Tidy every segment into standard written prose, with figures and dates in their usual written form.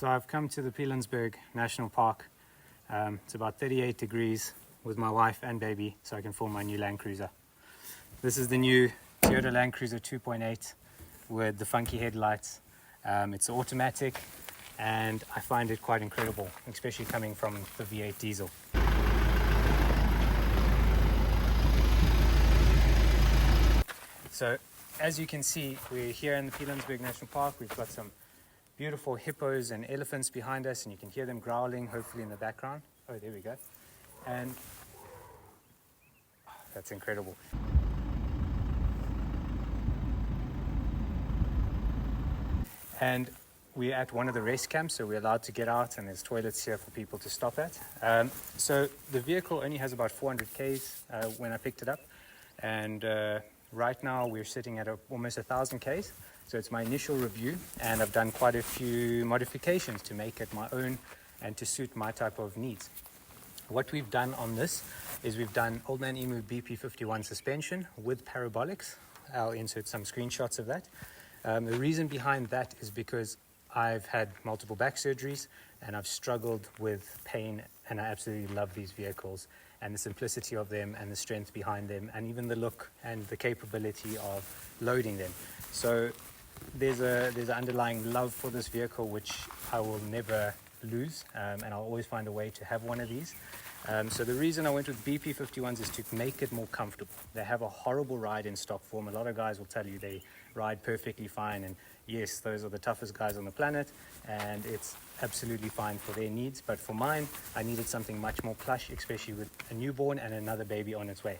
So I've come to the Pilanesberg National Park. It's about 38 degrees with my wife and baby, so I can film my new Land Cruiser. This is the new Toyota Land Cruiser 2.8 with the funky headlights. It's automatic and I find it quite incredible, especially coming from the V8 diesel. So as you can see, we're here in the Pilanesberg National Park. We've got some beautiful hippos and elephants behind us, and you can hear them growling, hopefully in the background. Oh, there we go. And that's incredible. And we're at one of the rest camps, so we're allowed to get out, and there's toilets here for people to stop at. So the vehicle only has about 400 Ks when I picked it up, and right now we're sitting at almost 1,000 Ks. So it's my initial review, and I've done quite a few modifications to make it my own and to suit my type of needs. What we've done on this is we've done Old Man Emu BP51 suspension with parabolics. I'll insert some screenshots of that. The reason behind that is because I've had multiple back surgeries and I've struggled with pain, and I absolutely love these vehicles and the simplicity of them and the strength behind them and even the look and the capability of loading them. So there's an underlying love for this vehicle which I will never lose, and I'll always find a way to have one of these. So the reason I went with BP51s is to make it more comfortable. They have a horrible ride in stock form. A lot of guys will tell you they ride perfectly fine, and yes, those are the toughest guys on the planet, and it's absolutely fine for their needs. But for mine, I needed something much more plush, especially with a newborn and another baby on its way.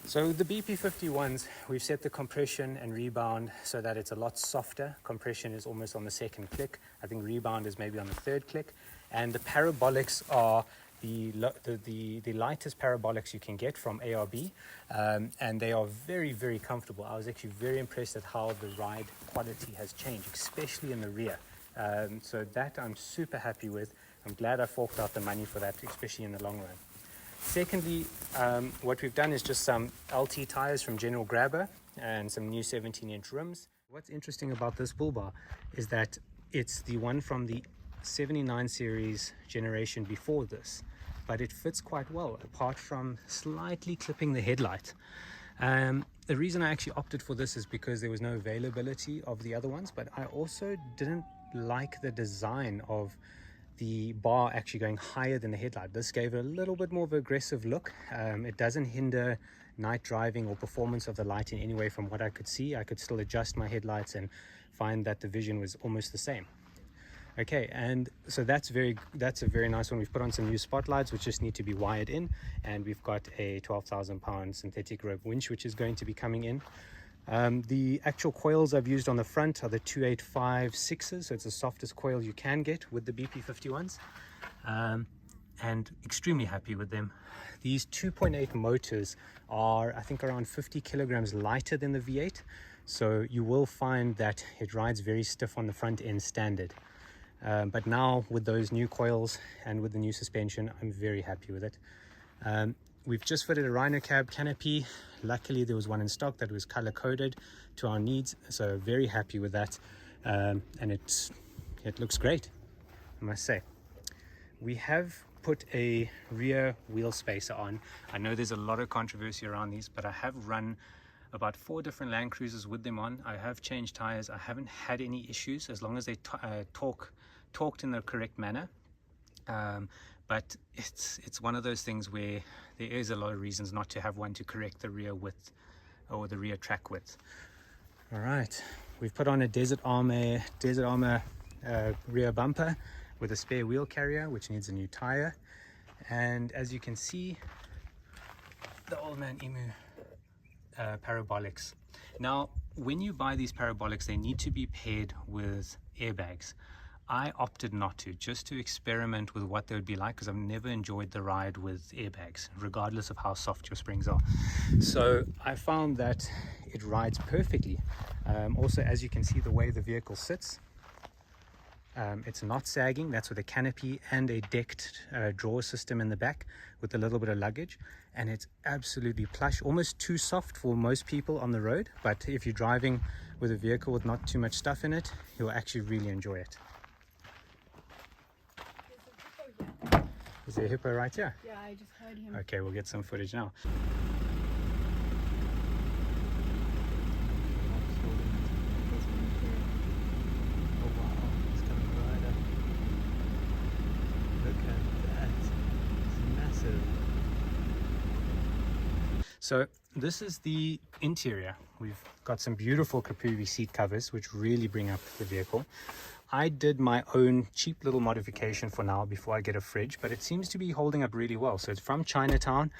So the BP51s, we've set the compression and rebound so that it's a lot softer. Compression is almost on the second click. I think rebound is maybe on the third click. And the parabolics are the lightest parabolics you can get from ARB, and they are very, very comfortable. I was actually very impressed at how the ride quality has changed, especially in the rear. So that I'm super happy with. I'm glad I forked out the money for that, especially in the long run. Secondly, what we've done is just some LT tires from General Grabber and some new 17-inch rims. What's interesting about this bull bar is that it's the one from the 79 series generation before this, but it fits quite well apart from slightly clipping the headlight. The reason I actually opted for this is because there was no availability of the other ones, but I also didn't like the design of the bar actually going higher than the headlight. This gave it a little bit more of an aggressive look. It doesn't hinder night driving or performance of the light in any way from what I could see. I could still adjust my headlights and find that the vision was almost the same. Okay, and so that's a very nice one. We've put on some new spotlights which just need to be wired in, and we've got a 12,000 pound synthetic rope winch which is going to be coming in. The actual coils I've used on the front are the 2856s, so it's the softest coil you can get with the BP51s, and extremely happy with them. These 2.8 motors are, I think, around 50 kilograms lighter than the V8, so you will find that it rides very stiff on the front end standard. But now with those new coils and with the new suspension, I'm very happy with it. We've just fitted a Rhino cab canopy. Luckily there was one in stock that was color coded to our needs, so very happy with that, and it looks great, I must say. We have put a rear wheel spacer on. I know there's a lot of controversy around these, but I have run about 4 different Land Cruisers with them on. I have changed tires. I haven't had any issues as long as they torqued in the correct manner. But it's one of those things where there is a lot of reasons not to have one to correct the rear width or the rear track width. All right, we've put on a Desert Armor rear bumper with a spare wheel carrier which needs a new tire, and as you can see, the Old Man Emu parabolics. Now when you buy these parabolics, they need to be paired with airbags. I opted not to, just to experiment with what they would be like, because I've never enjoyed the ride with airbags, regardless of how soft your springs are. So I found that it rides perfectly. Also, as you can see, the way the vehicle sits, it's not sagging. That's with a canopy and a decked drawer system in the back with a little bit of luggage, and it's absolutely plush, almost too soft for most people on the road, but if you're driving with a vehicle with not too much stuff in it, you'll actually really enjoy it. Is there a hippo right here? Yeah, I just heard him. Okay, we'll get some footage now. Oh wow, it's coming right up. Look at that. It's massive. So this is the interior. We've got some beautiful Capuvi seat covers which really bring up the vehicle. I did my own cheap little modification for now before I get a fridge, but it seems to be holding up really well. So it's from Chinatown.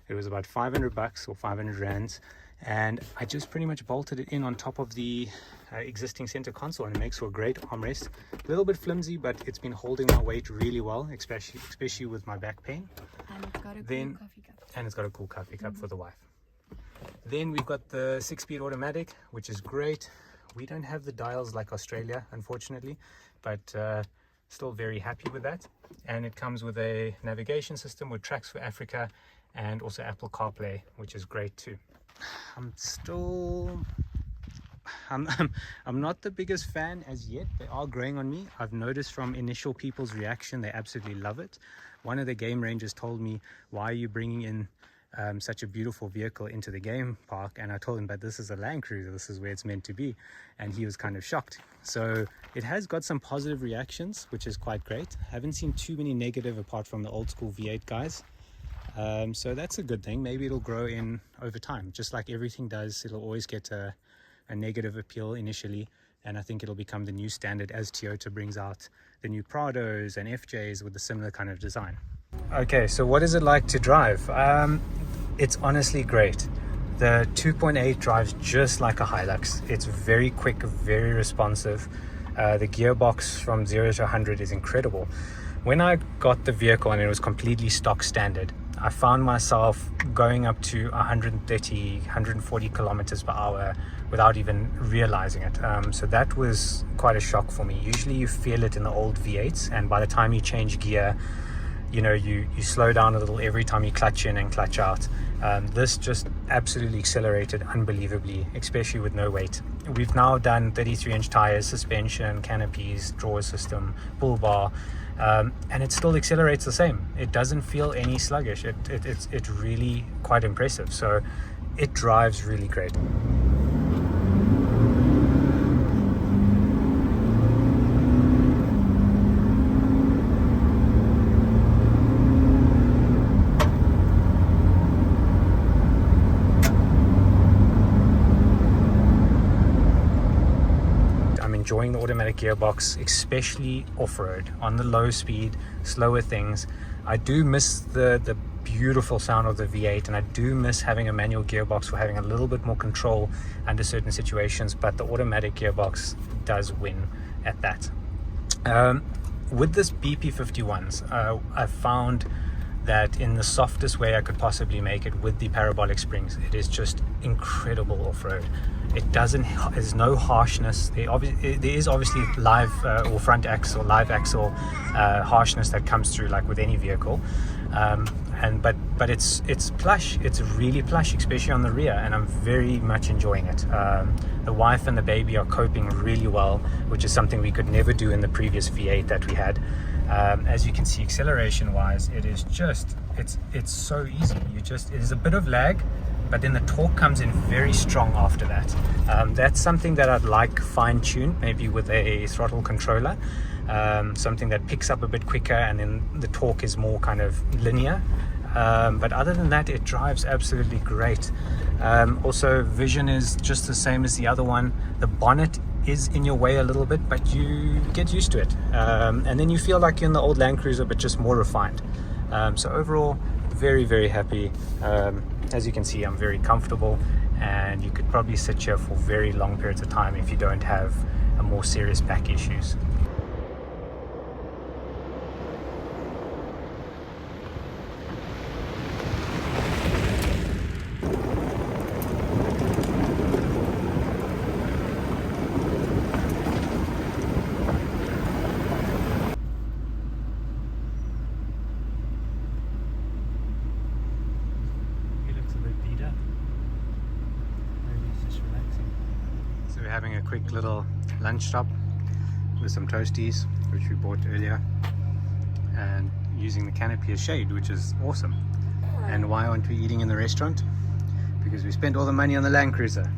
It was about 500 bucks or 500 rands, and I just pretty much bolted it in on top of the existing center console, and it makes for a great armrest. A little bit flimsy, but it's been holding my weight really well, especially with my back pain. And it's got a cool coffee cup. And it's got a cool coffee cup for the wife. Then we've got the 6-speed automatic, which is great. We don't have the dials like Australia, unfortunately, but still very happy with that. And it comes with a navigation system with tracks for Africa and also Apple CarPlay, which is great too. I'm not the biggest fan as yet. They are growing on me. I've noticed from initial people's reaction, they absolutely love it. One of the game rangers told me, why are you bringing in such a beautiful vehicle into the game park? And I told him, but this is a Land Cruiser, this is where it's meant to be. And he was kind of shocked. So it has got some positive reactions, which is quite great. I haven't seen too many negative apart from the old school V8 guys. So that's a good thing. Maybe it'll grow in over time, just like everything does. It'll always get a negative appeal initially, and I think it'll become the new standard as Toyota brings out the new Prados and FJs with a similar kind of design. Okay, so what is it like to drive? It's honestly great. The 2.8 drives just like a Hilux. It's very quick, very responsive. The gearbox from 0 to 100 is incredible. When I got the vehicle and it was completely stock standard, I found myself going up to 130, 140 kilometers per hour without even realizing it. So that was quite a shock for me. Usually you feel it in the old V8s, and by the time you change gear, you know, you slow down a little every time you clutch in and clutch out. This just absolutely accelerated unbelievably, especially with no weight. We've now done 33-inch tires, suspension, canopies, drawer system, bull bar, and it still accelerates the same. It doesn't feel any sluggish. It's really quite impressive. So it drives really great. Enjoying the automatic gearbox, especially off-road on the low speed, slower things. I do miss the beautiful sound of the V8, and I do miss having a manual gearbox for having a little bit more control under certain situations, but the automatic gearbox does win at that. With this BP51s, I've found that in the softest way I could possibly make it with the parabolic springs, it is just incredible off-road. There's no harshness. There is obviously live or front axle, live axle harshness that comes through like with any vehicle, but it's plush. It's really plush, especially on the rear, and I'm very much enjoying it. The wife and the baby are coping really well, which is something we could never do in the previous V8 that we had. As you can see, acceleration wise, it is just it's so easy. It is a bit of lag, but then the torque comes in very strong after that. That's something that I'd like fine-tuned, maybe with a throttle controller, something that picks up a bit quicker and then the torque is more kind of linear. But other than that, it drives absolutely great. Also, vision is just the same as the other one. The bonnet is in your way a little bit, but you get used to it. And then you feel like you're in the old Land Cruiser, but just more refined. So overall, very, very happy. As you can see, I'm very comfortable, and you could probably sit here for very long periods of time if you don't have a more serious back issues. Having a quick little lunch stop with some toasties which we bought earlier, and using the canopy as shade, which is awesome. And why aren't we eating in the restaurant? Because we spent all the money on the Land Cruiser.